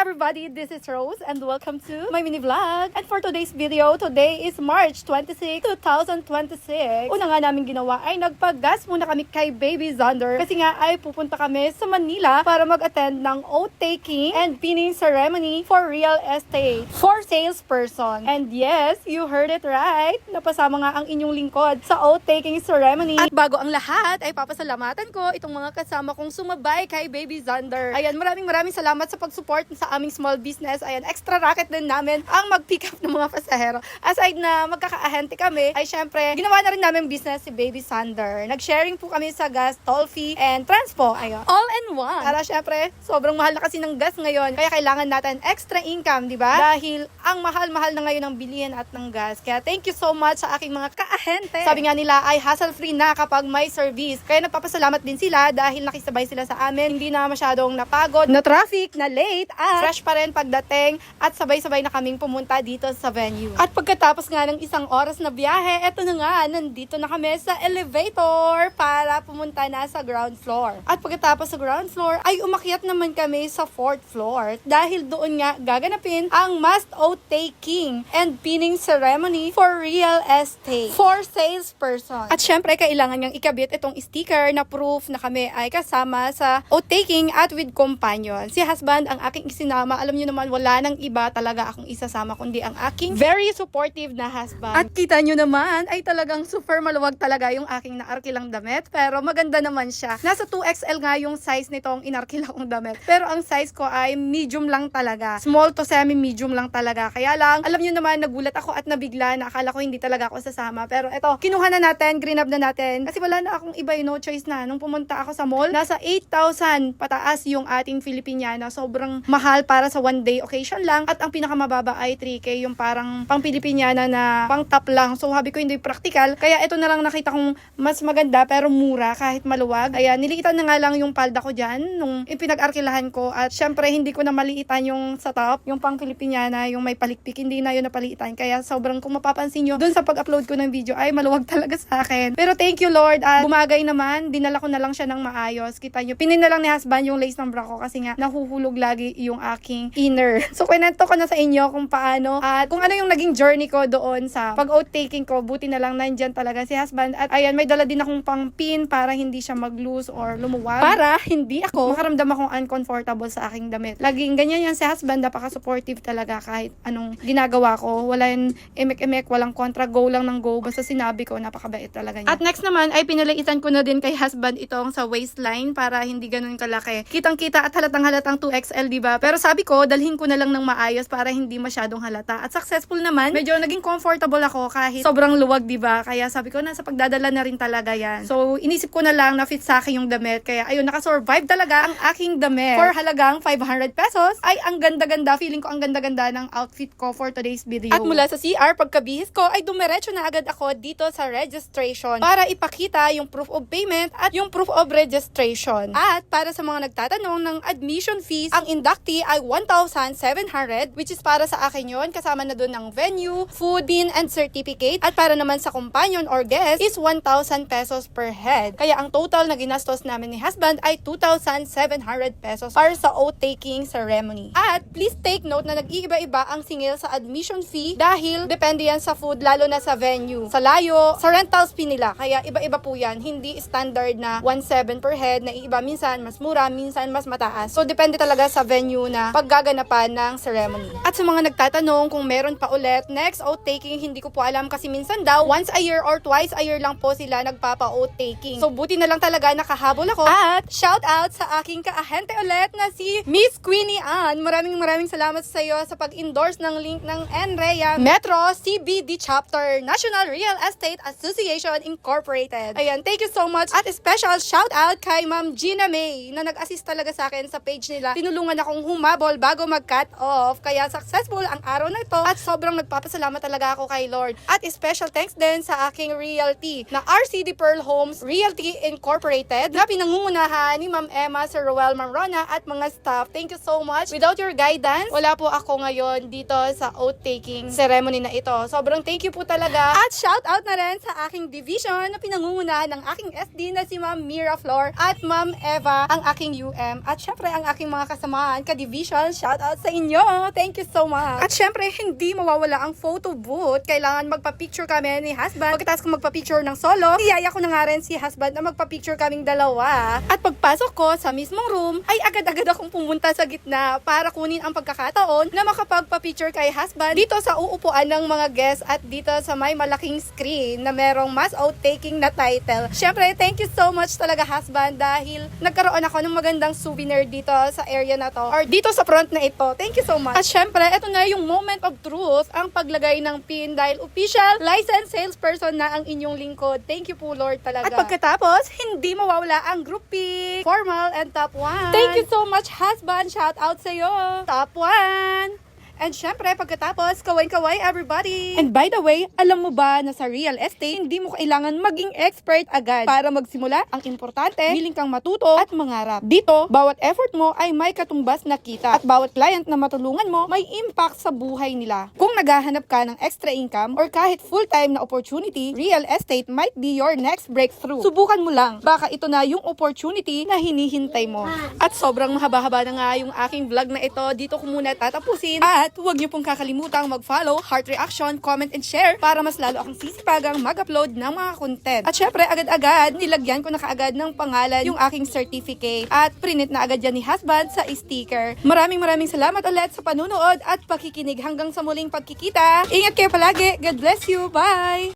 everybody, this is Rose and welcome to my mini vlog. And for today's video, today is March 26, 2026. Una nga namin ginawa ay nagpag-gas muna kami kay Baby Xander kasi nga ay pupunta kami sa Manila para mag-attend ng oath-taking and pinning ceremony for real estate for salesperson. And yes, you heard it right. Napasama nga ang inyong lingkod sa oath-taking ceremony. At bago ang lahat ay papasalamatan ko itong mga kasama kong sumabay kay Baby Xander. Ayan, maraming salamat sa pag-support sa aming small business. Ayan, extra racket din namin ang mag-pick up ng mga pasahero. Aside na magkakaahente kami, ay syempre, ginawa na rin namin business si Baby Xander. Nag-sharing po kami sa gas, toll fee, and transpo. Ayun, all in one. Para syempre, sobrang mahal na kasi ng gas ngayon. Kaya kailangan natin extra income, di ba? Dahil ang mahal-mahal na ngayon ng bilihin at ng gas. Kaya thank you so much sa aking mga kaahente. Sabi nga nila ay hassle-free na kapag may service. Kaya nagpapasalamat din sila dahil nakisabay sila sa amin. Hindi na masyadong napagod, na traffic, na late, at fresh pa rin pagdating at sabay-sabay na kaming pumunta dito sa venue. At pagkatapos nga ng isang oras na biyahe, eto na nga, nandito na kami sa elevator para pumunta na sa ground floor. At pagkatapos sa ground floor, ay umakyat naman kami sa 4th floor dahil doon nga gaganapin ang must oath-taking and pinning ceremony for real estate for salesperson. At syempre, kailangan niyang ikabit itong sticker na proof na kami ay kasama sa oath-taking at with companion. Si husband ang aking isinama. Alam niyo naman, wala nang iba talaga akong isasama kundi ang aking very supportive na husband. At kita niyo naman ay talagang super maluwag talaga yung aking naarkilang damit, pero maganda naman siya. Nasa 2XL nga yung size nitong inarkila kong damit, pero ang size ko ay medium lang talaga. Small to semi-medium lang talaga. Kaya lang, alam niyo naman, nagulat ako at nabigla na akala ko hindi talaga ako sasama. Pero eto, kinuha na natin, grab na natin. Kasi wala na akong iba, no choice na. Nung pumunta ako sa mall, nasa 8,000 pataas yung ating Filipiniana. Sobrang mahal para sa one day occasion lang. At ang pinakamababa ay 3K, yung parang pang Filipiniana na pang top lang. So habi ko hindi practical. Kaya ito na lang nakita kong mas maganda pero mura kahit maluwag. Kaya niliitan na nga lang yung palda ko dyan nung ipinag-arkilahan ko. At syempre hindi ko na maliitan yung sa top, yung pang Filipiniana, yung may palikpik. Hindi na yun napaliitan. Kaya sobrang kung mapapansin nyo, dun sa pag-upload ko ng video ay maluwag talaga sa akin. Pero thank you Lord at bumagay naman. Dinala ko na lang siya ng maayos. Kita nyo, pinin na lang ni husband yung lace ng bra ko kasi nga nahuhulog lagi yung aking inner. So kwento ko na sa inyo kung paano at kung ano yung naging journey ko doon sa pag-oath-taking ko. Buti na lang nandyan talaga si husband. At ayan, may dala din akong pang pin para hindi siya mag-loose or lumuwag. Para hindi ako makaramdam akong uncomfortable sa aking damit. Laging ganyan yan si husband. Napaka-supportive talaga kahit anong ginagawa ko. Walang emek-emek, walang kontra. Go lang ng go. Basta sinabi ko, napakabait talaga niya. At next naman ay pinaliitan ko na din kay husband itong sa waistline para hindi ganun kalaki. Kitang-kita at halatang 2XL, diba? Pero sabi ko, dalhin ko na lang ng maayos para hindi masyadong halata. At successful naman. Medyo naging comfortable ako kahit sobrang luwag, diba? Kaya sabi ko, nasa pagdadala na rin talaga yan. So, inisip ko na lang na fit sa akin yung damit. Kaya ayun, nakasurvive talaga ang aking damit. For halagang 500 pesos, ay ang ganda-ganda. Feeling ko ang ganda-ganda ng outfit ko for today's video. At mula sa CR, pagkabihis ko, ay dumiretso na agad ako dito sa registration para ipakita yung proof of payment at yung proof of registration. At para sa mga nagtatanong ng admission fees, ang inductee ay 1,700 which is para sa akin yun. Kasama na doon ng venue, food, pin, and certificate. At para naman sa companion or guest is 1,000 pesos per head. Kaya ang total na ginastos namin ni husband ay 2,700 pesos para sa oath-taking ceremony. At please take note na nag-iiba-iba ang singil sa admission fee dahil depende yan sa food, lalo na sa venue, sa layo, sa rentals fee nila. Kaya iba-iba po yan. Hindi standard na 1,700 per head, na iba minsan mas mura, minsan mas mataas. So depende talaga sa venue na paggaganapan ng ceremony. At sa mga nagtatanong kung meron pa ulit next oath-taking, hindi ko po alam kasi minsan daw once a year or twice a year lang po sila nagpapa-oath-taking. So buti na lang talaga nakahabol ako. At shout out sa aking kaahente ulit na si Miss Queenie Ann. Maraming salamat sa iyo sa pag-endorse ng link ng NREA Metro CBD Chapter National Real Estate Association Incorporated. Ayan, thank you so much. At special shout out kay Ma'am Gina May na nag-assist talaga sa akin sa page nila. Tinulungan akong humabol bago mag-cut off. Kaya successful ang araw na ito at sobrang nagpapasalamat talaga ako kay Lord. At special thanks din sa aking realty na RCD Pearl Homes Realty Incorporated na pinangungunahan ni Ma'am Emma, Sir Roel, Ma'am Rona at mga staff. Thank you so much. Without your guidance, wala po ako ngayon dito sa oath-taking ceremony na ito. Sobrang thank you po talaga. At shout out na rin sa aking division na pinangungunahan ng aking SD na si Ma'am Mira Flor at Ma'am Eva, ang aking UM. At syempre ang aking mga kasamahan, ka Vision. Shout out sa inyo. Thank you so much. At syempre, hindi mawawala ang photo booth. Kailangan magpa-picture kami ni husband. Pagkatapos ko magpa-picture ng solo, iyaya ko na nga rin si husband na magpa-picture kaming dalawa. At pagpasok ko sa mismong room, ay agad-agad akong pumunta sa gitna para kunin ang pagkakataon na makapagpa-picture kay husband dito sa uupuan ng mga guests at dito sa may malaking screen na merong mass outtaking na title. Syempre, thank you so much talaga husband dahil nagkaroon ako ng magandang souvenir dito sa area na to or dito sa front na ito. Thank you so much. At syempre, ito na yung moment of truth, ang paglagay ng pin dahil official licensed salesperson na ang inyong lingkod. Thank you po Lord talaga. At pagkatapos, hindi mawawala ang group pic, formal and top 1. Thank you so much husband. Shout out sa iyo. Top 1. And syempre, pagkatapos, kaway-kaway everybody! And by the way, alam mo ba na sa real estate, hindi mo kailangan maging expert agad para magsimula. Ang importante, willing kang matuto at mangarap. Dito, bawat effort mo ay may katumbas na kita. At bawat client na matulungan mo, may impact sa buhay nila. Kung naghahanap ka ng extra income or kahit full-time na opportunity, real estate might be your next breakthrough. Subukan mo lang. Baka ito na yung opportunity na hinihintay mo. At sobrang mahaba-haba na nga yung aking vlog na ito. Dito ko muna tatapusin. At huwag niyo pong kakalimutang mag-follow, heart reaction, comment, and share para mas lalo akong sisipagang mag-upload ng mga content. At syempre, agad-agad, nilagyan ko na kaagad ng pangalan yung aking certificate at prinit na agad yan ni husband sa sticker. Maraming salamat ulit sa panunood at pakikinig hanggang sa muling pagkikita. Ingat kayo palagi. God bless you. Bye!